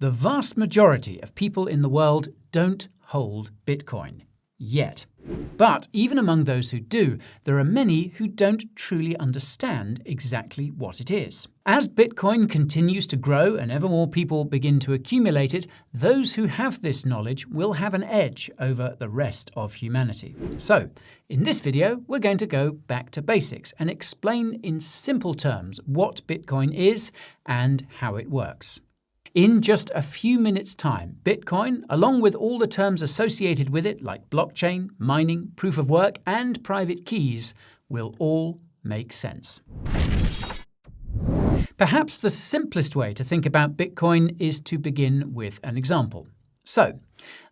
The vast majority of people in the world don't hold Bitcoin yet. But even among those who do, there are many who don't truly understand exactly what it is. As Bitcoin continues to grow and ever more people begin to accumulate it, those who have this knowledge will have an edge over the rest of humanity. So, in this video, we're going to go back to basics and explain in simple terms what Bitcoin is and how it works. In just a few minutes' time, Bitcoin, along with all the terms associated with it like blockchain, mining, proof of work, and private keys, will all make sense. Perhaps the simplest way to think about Bitcoin is to begin with an example. So,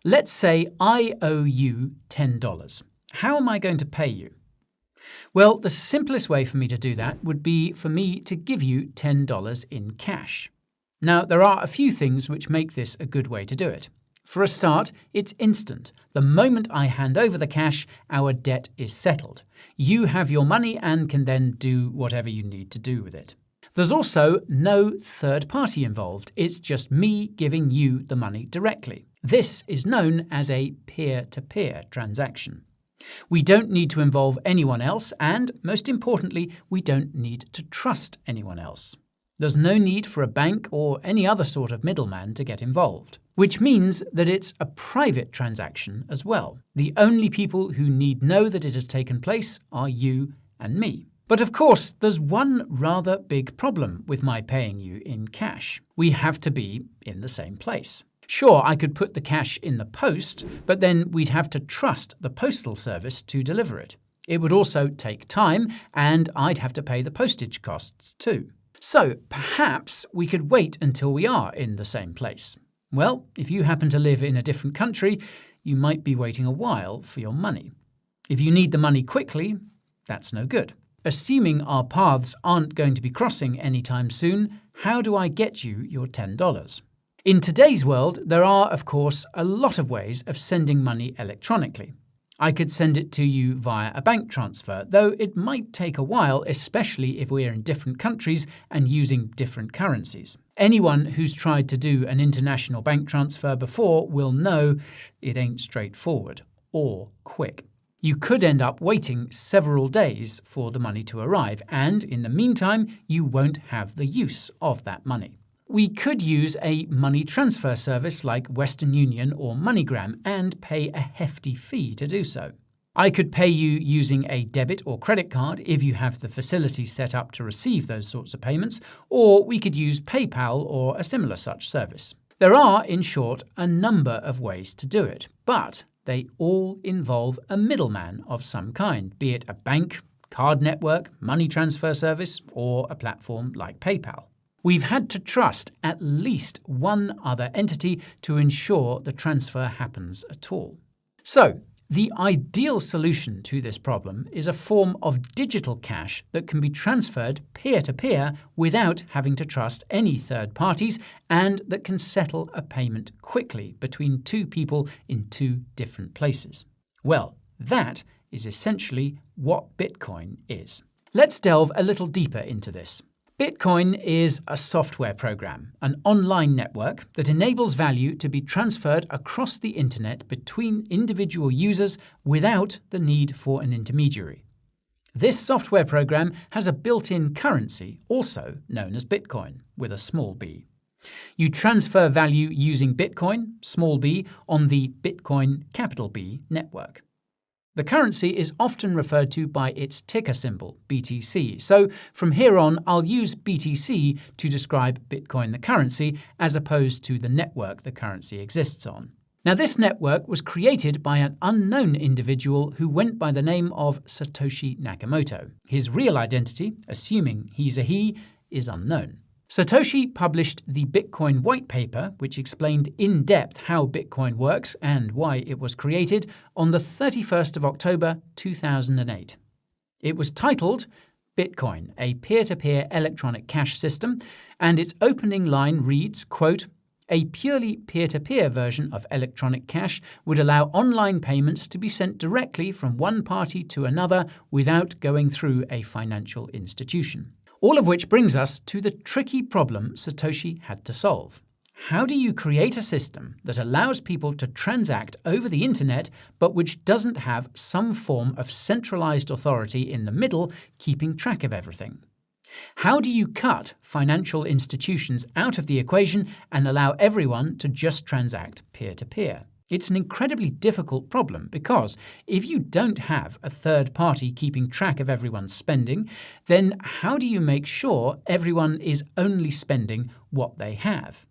let's say I owe you $10. How am I going to pay you? Well, the simplest way for me to do that would be for me to give you $10 in cash. Now, there are a few things which make this a good way to do it. For a start, it's instant. The moment I hand over the cash, our debt is settled. You have your money and can then do whatever you need to do with it. There's also no third party involved. It's just me giving you the money directly. This is known as a peer-to-peer transaction. We don't need to involve anyone else, and most importantly, we don't need to trust anyone else. There's no need for a bank or any other sort of middleman to get involved, which means that it's a private transaction as well. The only people who need know that it has taken place are you and me. But of course, there's one rather big problem with my paying you in cash. We have to be in the same place. Sure, I could put the cash in the post, but then we'd have to trust the postal service to deliver it. It would also take time, and I'd have to pay the postage costs too. So perhaps we could wait until we are in the same place. Well, if you happen to live in a different country, you might be waiting a while for your money. If you need the money quickly, that's no good. Assuming our paths aren't going to be crossing anytime soon, how do I get you your $10? In today's world, there are, of course, a lot of ways of sending money electronically. I could send it to you via a bank transfer, though it might take a while, especially if we're in different countries and using different currencies. Anyone who's tried to do an international bank transfer before will know it ain't straightforward or quick. You could end up waiting several days for the money to arrive, and in the meantime, you won't have the use of that money. We could use a money transfer service like Western Union or MoneyGram and pay a hefty fee to do so. I could pay you using a debit or credit card if you have the facility set up to receive those sorts of payments, or we could use PayPal or a similar such service. There are, in short, a number of ways to do it, but they all involve a middleman of some kind, be it a bank, card network, money transfer service, or a platform like PayPal. We've had to trust at least one other entity to ensure the transfer happens at all. So, the ideal solution to this problem is a form of digital cash that can be transferred peer-to-peer without having to trust any third parties and that can settle a payment quickly between two people in two different places. Well, that is essentially what Bitcoin is. Let's delve a little deeper into this. Bitcoin is a software program, an online network that enables value to be transferred across the internet between individual users without the need for an intermediary. This software program has a built-in currency, also known as Bitcoin, with a small b. You transfer value using Bitcoin, small b, on the Bitcoin, capital B, network. The currency is often referred to by its ticker symbol, BTC, so from here on I'll use BTC to describe Bitcoin the currency as opposed to the network the currency exists on. Now this network was created by an unknown individual who went by the name of Satoshi Nakamoto. His real identity, assuming he's a he, is unknown. Satoshi published the Bitcoin white paper, which explained in depth how Bitcoin works and why it was created, on the 31st of October 2008. It was titled Bitcoin, a peer-to-peer electronic cash system, and its opening line reads, quote, "A purely peer-to-peer version of electronic cash would allow online payments to be sent directly from one party to another without going through a financial institution." All of which brings us to the tricky problem Satoshi had to solve. How do you create a system that allows people to transact over the internet but which doesn't have some form of centralized authority in the middle keeping track of everything? How do you cut financial institutions out of the equation and allow everyone to just transact peer-to-peer? It's an incredibly difficult problem because if you don't have a third party keeping track of everyone's spending, then how do you make sure everyone is only spending what they have?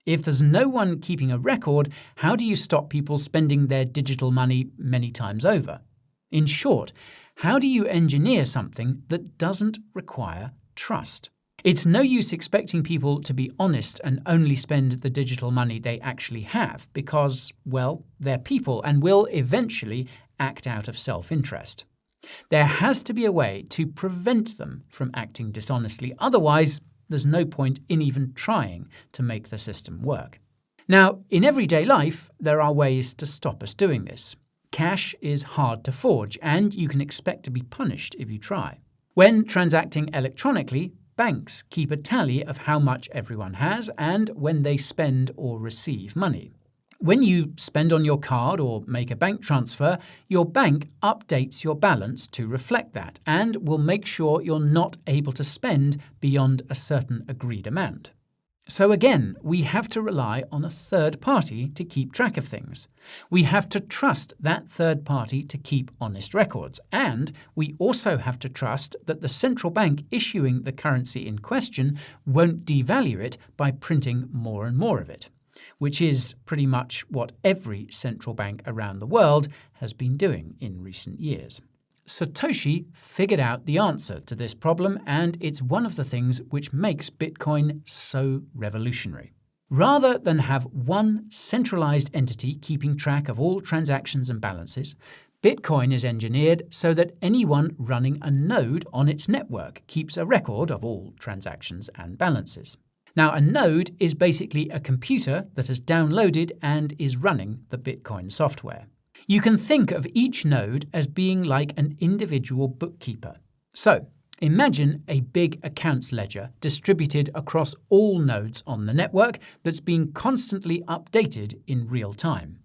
If there's no one keeping a record, how do you stop people spending their digital money many times over? In short, how do you engineer something that doesn't require trust? It's no use expecting people to be honest and only spend the digital money they actually have because, well, they're people and will eventually act out of self-interest. There has to be a way to prevent them from acting dishonestly. Otherwise, there's no point in even trying to make the system work. Now, in everyday life, there are ways to stop us doing this. Cash is hard to forge, and you can expect to be punished if you try. When transacting electronically, banks keep a tally of how much everyone has and when they spend or receive money. When you spend on your card or make a bank transfer, your bank updates your balance to reflect that and will make sure you're not able to spend beyond a certain agreed amount. So again, we have to rely on a third party to keep track of things. We have to trust that third party to keep honest records, and we also have to trust that the central bank issuing the currency in question won't devalue it by printing more and more of it, which is pretty much what every central bank around the world has been doing in recent years. Satoshi figured out the answer to this problem, and it's one of the things which makes Bitcoin so revolutionary. Rather than have one centralized entity keeping track of all transactions and balances, Bitcoin is engineered so that anyone running a node on its network keeps a record of all transactions and balances. Now, a node is basically a computer that has downloaded and is running the Bitcoin software. You can think of each node as being like an individual bookkeeper. So, imagine a big accounts ledger distributed across all nodes on the network that's being constantly updated in real time.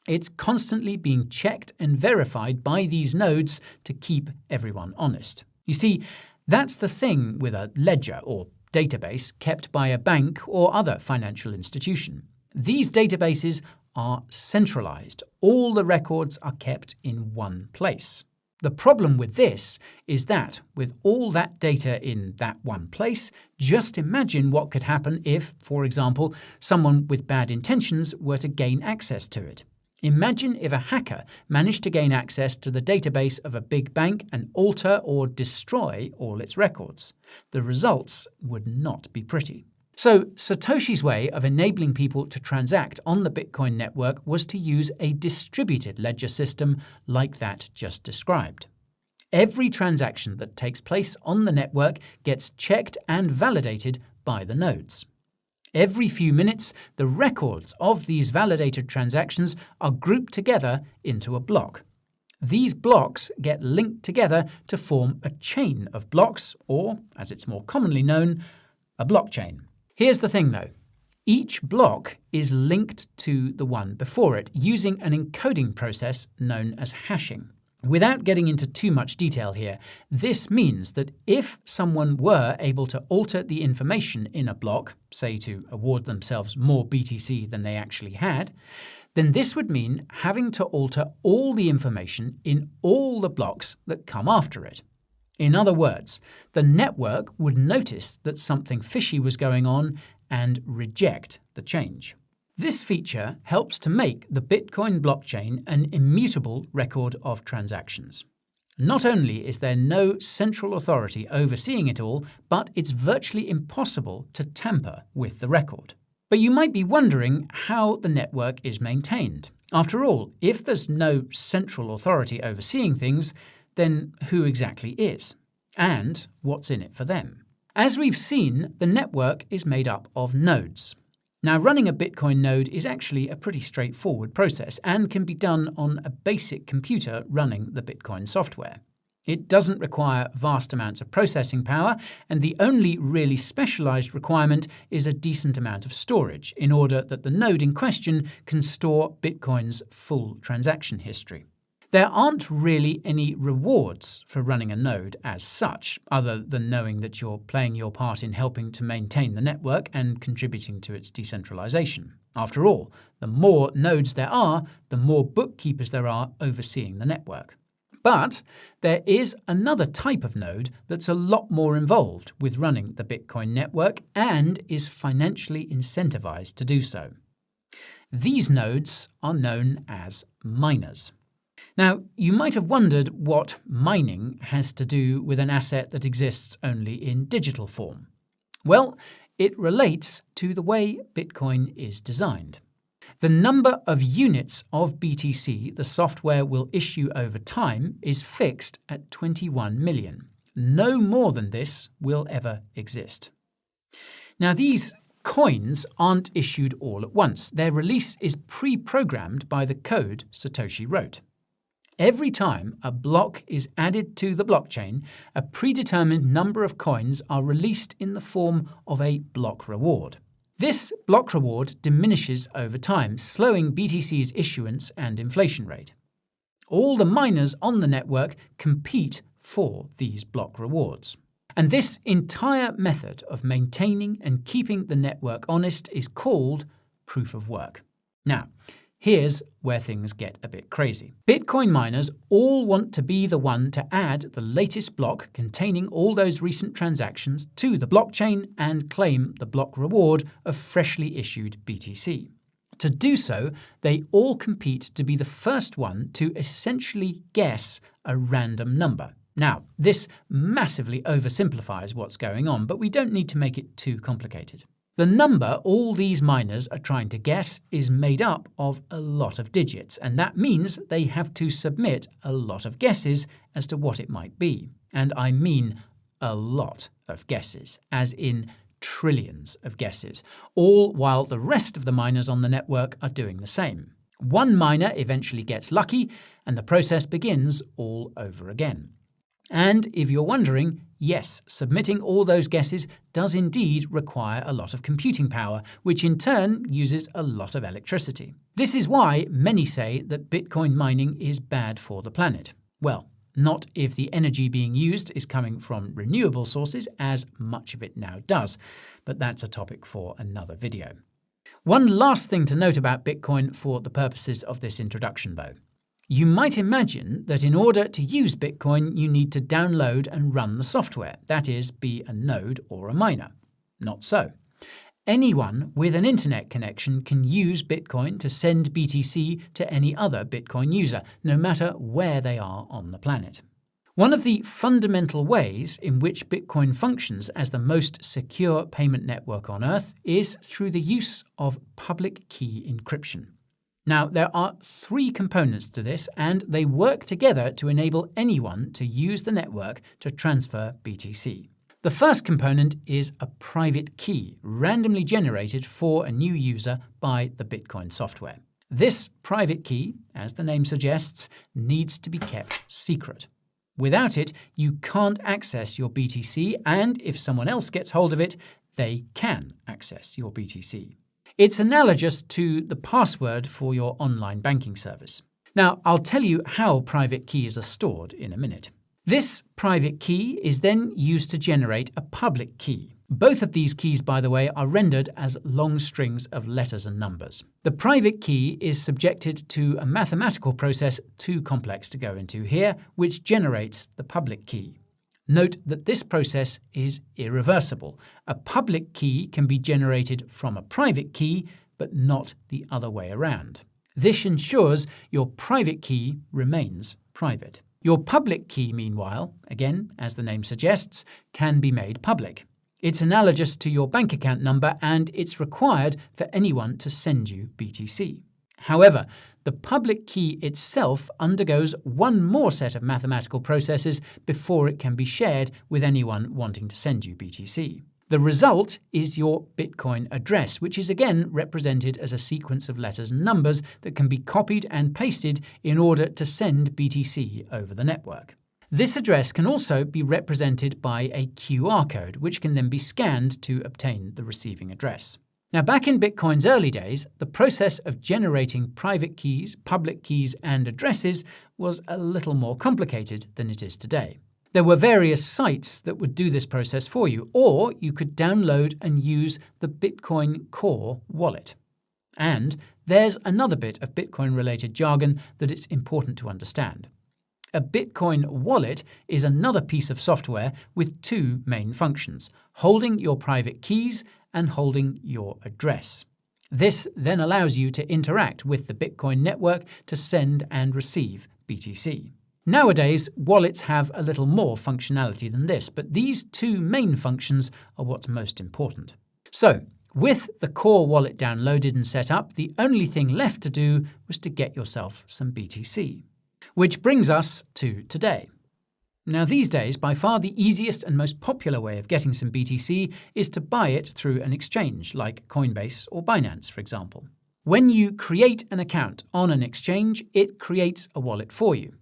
It's constantly being checked and verified by these nodes to keep everyone honest. You see, that's the thing with a ledger or database kept by a bank or other financial institution. These databases are centralized. All the records are kept in one place. The problem with this is that with all that data in that one place, just imagine what could happen if, for example, someone with bad intentions were to gain access to it. Imagine if a hacker managed to gain access to the database of a big bank and alter or destroy all its records. The results would not be pretty. So, Satoshi's way of enabling people to transact on the Bitcoin network was to use a distributed ledger system like that just described. Every transaction that takes place on the network gets checked and validated by the nodes. Every few minutes, the records of these validated transactions are grouped together into a block. These blocks get linked together to form a chain of blocks, or, as it's more commonly known, a blockchain. Here's the thing though. Each block is linked to the one before it using an encoding process known as hashing. Without getting into too much detail here, this means that if someone were able to alter the information in a block, say to award themselves more BTC than they actually had, then this would mean having to alter all the information in all the blocks that come after it. In other words, the network would notice that something fishy was going on and reject the change. This feature helps to make the Bitcoin blockchain an immutable record of transactions. Not only is there no central authority overseeing it all, but it's virtually impossible to tamper with the record. But you might be wondering how the network is maintained. After all, if there's no central authority overseeing things, then who exactly is? And what's in it for them? As we've seen, the network is made up of nodes. Now, running a Bitcoin node is actually a pretty straightforward process and can be done on a basic computer running the Bitcoin software. It doesn't require vast amounts of processing power, and the only really specialized requirement is a decent amount of storage in order that the node in question can store Bitcoin's full transaction history. There aren't really any rewards for running a node as such, other than knowing that you're playing your part in helping to maintain the network and contributing to its decentralization. After all, the more nodes there are, the more bookkeepers there are overseeing the network. But there is another type of node that's a lot more involved with running the Bitcoin network and is financially incentivized to do so. These nodes are known as miners. Now, you might have wondered what mining has to do with an asset that exists only in digital form. Well, it relates to the way Bitcoin is designed. The number of units of BTC the software will issue over time is fixed at 21 million. No more than this will ever exist. Now, these coins aren't issued all at once. Their release is pre-programmed by the code Satoshi wrote. Every time a block is added to the blockchain, a predetermined number of coins are released in the form of a block reward. This block reward diminishes over time, slowing BTC's issuance and inflation rate. All the miners on the network compete for these block rewards. And this entire method of maintaining and keeping the network honest is called proof of work. Now, here's where things get a bit crazy. Bitcoin miners all want to be the one to add the latest block containing all those recent transactions to the blockchain and claim the block reward of freshly issued BTC. To do so, they all compete to be the first one to essentially guess a random number. Now, this massively oversimplifies what's going on, but we don't need to make it too complicated. The number all these miners are trying to guess is made up of a lot of digits, and that means they have to submit a lot of guesses as to what it might be. And I mean a lot of guesses, as in trillions of guesses, all while the rest of the miners on the network are doing the same. One miner eventually gets lucky, and the process begins all over again. And if you're wondering, yes, submitting all those guesses does indeed require a lot of computing power, which in turn uses a lot of electricity. This is why many say that Bitcoin mining is bad for the planet. Well, not if the energy being used is coming from renewable sources, as much of it now does, but that's a topic for another video. One last thing to note about Bitcoin for the purposes of this introduction, though. You might imagine that in order to use Bitcoin, you need to download and run the software, that is, be a node or a miner. Not so. Anyone with an internet connection can use Bitcoin to send BTC to any other Bitcoin user, no matter where they are on the planet. One of the fundamental ways in which Bitcoin functions as the most secure payment network on Earth is through the use of public key encryption. Now, there are 3 components to this, and they work together to enable anyone to use the network to transfer BTC. The first component is a private key, randomly generated for a new user by the Bitcoin software. This private key, as the name suggests, needs to be kept secret. Without it, you can't access your BTC, and if someone else gets hold of it, they can access your BTC. It's analogous to the password for your online banking service. Now, I'll tell you how private keys are stored in a minute. This private key is then used to generate a public key. Both of these keys, by the way, are rendered as long strings of letters and numbers. The private key is subjected to a mathematical process too complex to go into here, which generates the public key. Note that this process is irreversible. A public key can be generated from a private key, but not the other way around. This ensures your private key remains private. Your public key, meanwhile, again, as the name suggests, can be made public. It's analogous to your bank account number, and it's required for anyone to send you BTC. However, the public key itself undergoes one more set of mathematical processes before it can be shared with anyone wanting to send you BTC. The result is your Bitcoin address, which is again represented as a sequence of letters and numbers that can be copied and pasted in order to send BTC over the network. This address can also be represented by a QR code, which can then be scanned to obtain the receiving address. Now, back in Bitcoin's early days, the process of generating private keys, public keys, and addresses was a little more complicated than it is today. There were various sites that would do this process for you, or you could download and use the Bitcoin Core wallet. And there's another bit of Bitcoin-related jargon that it's important to understand. A Bitcoin wallet is another piece of software with two main functions: holding your private keys and holding your address. This then allows you to interact with the Bitcoin network to send and receive BTC. Nowadays, wallets have a little more functionality than this, but these two main functions are what's most important. So, with the Core wallet downloaded and set up, the only thing left to do was to get yourself some BTC. Which brings us to today. Now, these days, by far the easiest and most popular way of getting some BTC is to buy it through an exchange like Coinbase or Binance, for example. When you create an account on an exchange, it creates a wallet for you.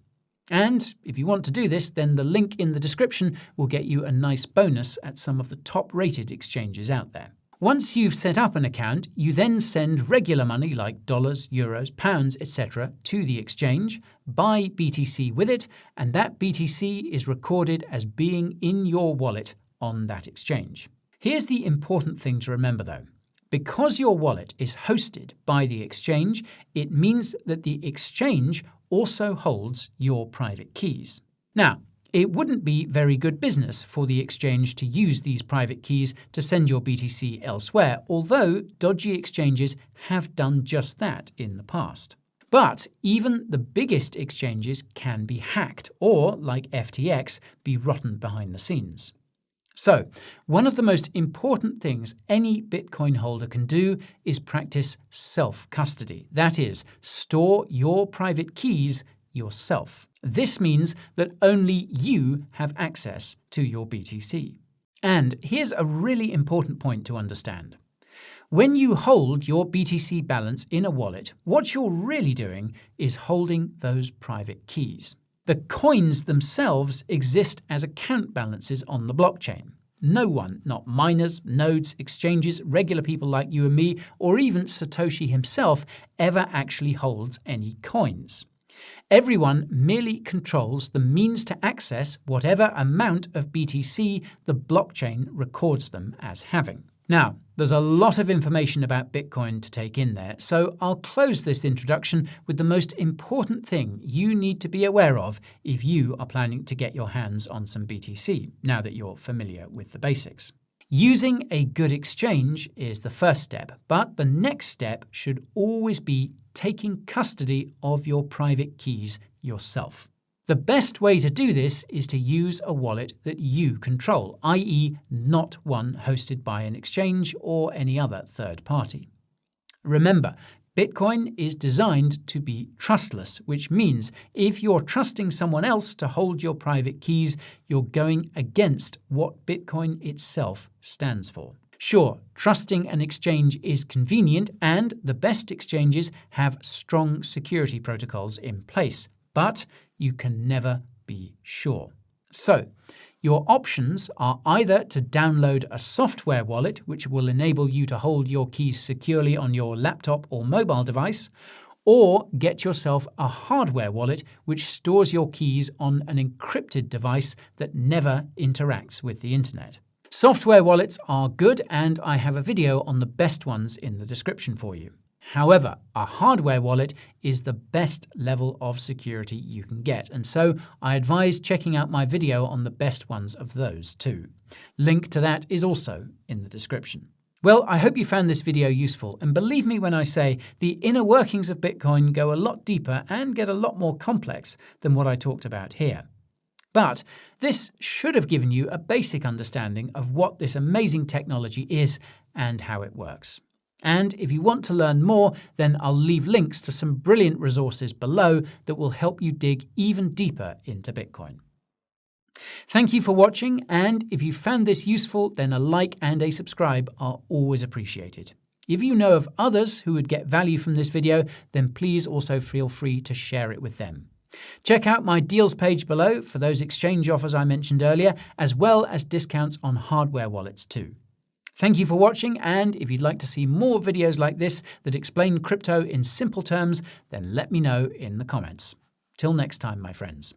And if you want to do this, then the link in the description will get you a nice bonus at some of the top-rated exchanges out there. Once you've set up an account, you then send regular money like dollars, euros, pounds, etc. to the exchange, buy BTC with it, and that BTC is recorded as being in your wallet on that exchange. Here's the important thing to remember though. Because your wallet is hosted by the exchange, it means that the exchange also holds your private keys. Now, it wouldn't be very good business for the exchange to use these private keys to send your BTC elsewhere, although dodgy exchanges have done just that in the past. But even the biggest exchanges can be hacked or, like FTX, be rotten behind the scenes. So, one of the most important things any Bitcoin holder can do is practice self-custody. That is, store your private keys yourself. This means that only you have access to your BTC. And here's a really important point to understand. When you hold your BTC balance in a wallet, what you're really doing is holding those private keys. The coins themselves exist as account balances on the blockchain. No one, not miners, nodes, exchanges, regular people like you and me, or even Satoshi himself, ever actually holds any coins. Everyone merely controls the means to access whatever amount of BTC the blockchain records them as having. Now, there's a lot of information about Bitcoin to take in there, so I'll close this introduction with the most important thing you need to be aware of if you are planning to get your hands on some BTC, now that you're familiar with the basics. Using a good exchange is the first step, but the next step should always be taking custody of your private keys yourself. The best way to do this is to use a wallet that you control, i.e. not one hosted by an exchange or any other third party. Remember, Bitcoin is designed to be trustless, which means if you're trusting someone else to hold your private keys, you're going against what Bitcoin itself stands for. Sure, trusting an exchange is convenient, and the best exchanges have strong security protocols in place, but you can never be sure. So, your options are either to download a software wallet, which will enable you to hold your keys securely on your laptop or mobile device, or get yourself a hardware wallet which stores your keys on an encrypted device that never interacts with the internet. Software wallets are good, and I have a video on the best ones in the description for you. However, a hardware wallet is the best level of security you can get, and so I advise checking out my video on the best ones of those too. Link to that is also in the description. Well, I hope you found this video useful, and believe me when I say the inner workings of Bitcoin go a lot deeper and get a lot more complex than what I talked about here. But this should have given you a basic understanding of what this amazing technology is and how it works. And if you want to learn more, then I'll leave links to some brilliant resources below that will help you dig even deeper into Bitcoin. Thank you for watching, and if you found this useful, then a like and a subscribe are always appreciated. If you know of others who would get value from this video, then please also feel free to share it with them. Check out my deals page below for those exchange offers I mentioned earlier, as well as discounts on hardware wallets too. Thank you for watching, and if you'd like to see more videos like this that explain crypto in simple terms, then let me know in the comments. Till next time, my friends.